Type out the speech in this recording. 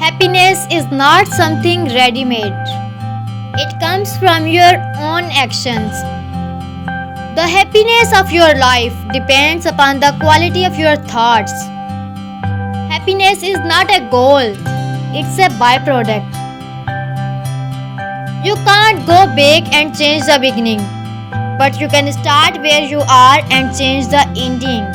Happiness is not something ready made, it comes from your own actions. The happiness of your life depends upon the quality of your thoughts. Happiness is not a goal, it's a byproduct. You can't go big and change the beginning, but you can start where you are and change the ending.